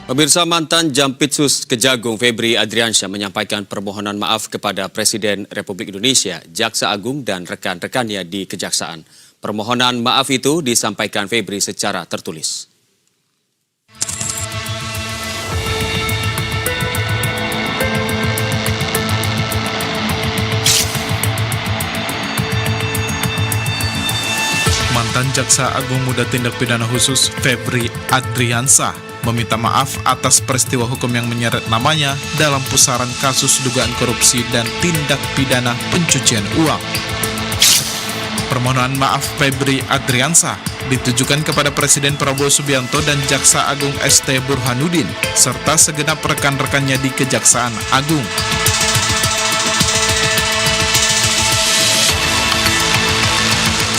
Pemirsa, mantan Jampitsus Kejagung Febri Adriansyah menyampaikan permohonan maaf kepada Presiden Republik Indonesia, Jaksa Agung dan rekan-rekannya di Kejaksaan. Permohonan maaf itu disampaikan Febri secara tertulis. Mantan Jaksa Agung Muda Tindak Pidana Khusus Febri Adriansyah meminta maaf atas peristiwa hukum yang menyeret namanya dalam pusaran kasus dugaan korupsi dan tindak pidana pencucian uang. Permohonan maaf Febri Adriansyah ditujukan kepada Presiden Prabowo Subianto dan Jaksa Agung ST Burhanuddin serta segenap rekan-rekannya di Kejaksaan Agung.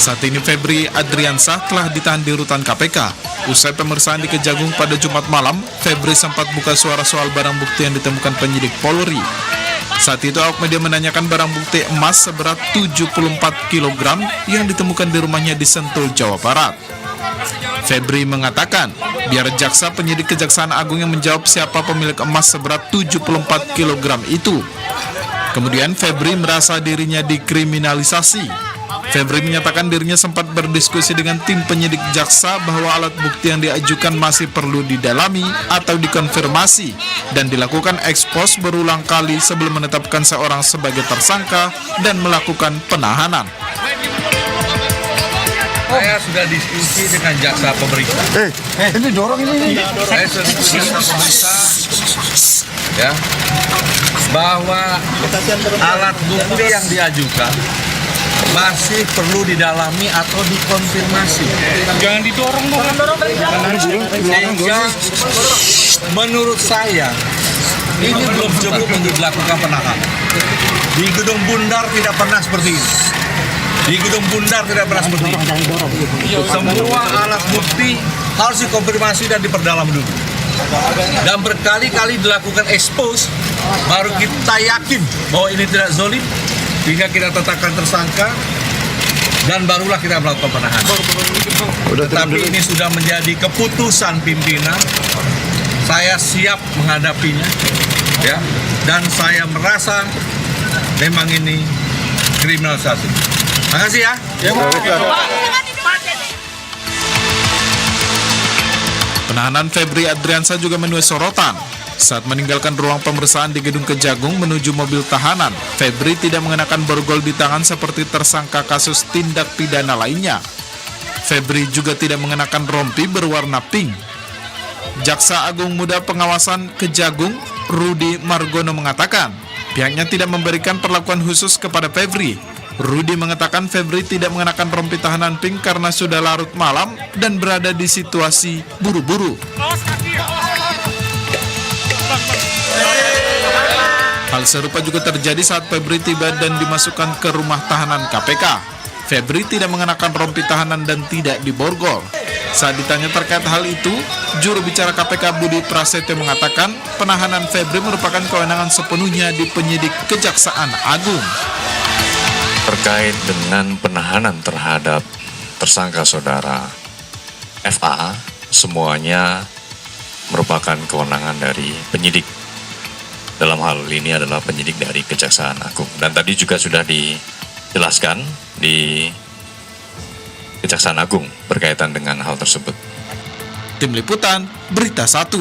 Saat ini Febri Adriansyah telah ditahan di rutan KPK. Usai pemeriksaan di Kejagung pada Jumat malam, Febri sempat buka suara soal barang bukti yang ditemukan penyidik Polri. Saat itu awak media menanyakan barang bukti emas seberat 74 kg yang ditemukan di rumahnya di Sentul, Jawa Barat. Febri mengatakan, biar jaksa penyidik Kejaksaan Agung yang menjawab siapa pemilik emas seberat 74 kg itu. Kemudian Febri merasa dirinya dikriminalisasi. Febri menyatakan dirinya sempat berdiskusi dengan tim penyidik jaksa bahwa alat bukti yang diajukan masih perlu didalami atau dikonfirmasi dan dilakukan ekspos berulang kali sebelum menetapkan seorang sebagai tersangka dan melakukan penahanan. Saya sudah diskusi dengan jaksa pemeriksa. Ini dorong ini. Saya sudah diskusi dengan pemeriksa, ya, bahwa alat bukti yang diajukan masih perlu didalami atau dikonfirmasi. Jangan didorong dong. Sehingga menurut saya ini belum cukup untuk dilakukan penahanan. Di Gedung Bundar tidak pernah seperti ini. Di Gedung Bundar tidak pernah seperti ini. Semua alat bukti harus dikonfirmasi dan diperdalam dulu. Dan berkali-kali dilakukan expose, baru kita yakin bahwa ini tidak zolim, hingga kita tetapkan tersangka, dan barulah kita melakukan penahanan. Tetapi ini sudah menjadi keputusan pimpinan. Saya siap menghadapinya, ya, dan saya merasa memang ini kriminalisasi. Makasih ya. Penahanan Febri Adriansyah juga menuai sorotan. Saat meninggalkan ruang pemeriksaan di Gedung Kejagung menuju mobil tahanan, Febri tidak mengenakan borgol di tangan seperti tersangka kasus tindak pidana lainnya. Febri juga tidak mengenakan rompi berwarna pink. Jaksa Agung Muda Pengawasan Kejagung, Rudi Margono mengatakan, pihaknya tidak memberikan perlakuan khusus kepada Febri. Rudi mengatakan Febri tidak mengenakan rompi tahanan pink karena sudah larut malam dan berada di situasi buru-buru. Hal serupa juga terjadi saat Febri tiba dan dimasukkan ke rumah tahanan KPK. Febri tidak mengenakan rompi tahanan dan tidak diborgol. Saat ditanya terkait hal itu, juru bicara KPK Budi Prasetyo mengatakan penahanan Febri merupakan kewenangan sepenuhnya di penyidik Kejaksaan Agung. Terkait dengan penahanan terhadap tersangka saudara FA, semuanya merupakan kewenangan dari penyidik. Dalam hal ini adalah penyidik dari Kejaksaan Agung. Dan tadi juga sudah dijelaskan di Kejaksaan Agung berkaitan dengan hal tersebut. Tim Liputan, Berita 1.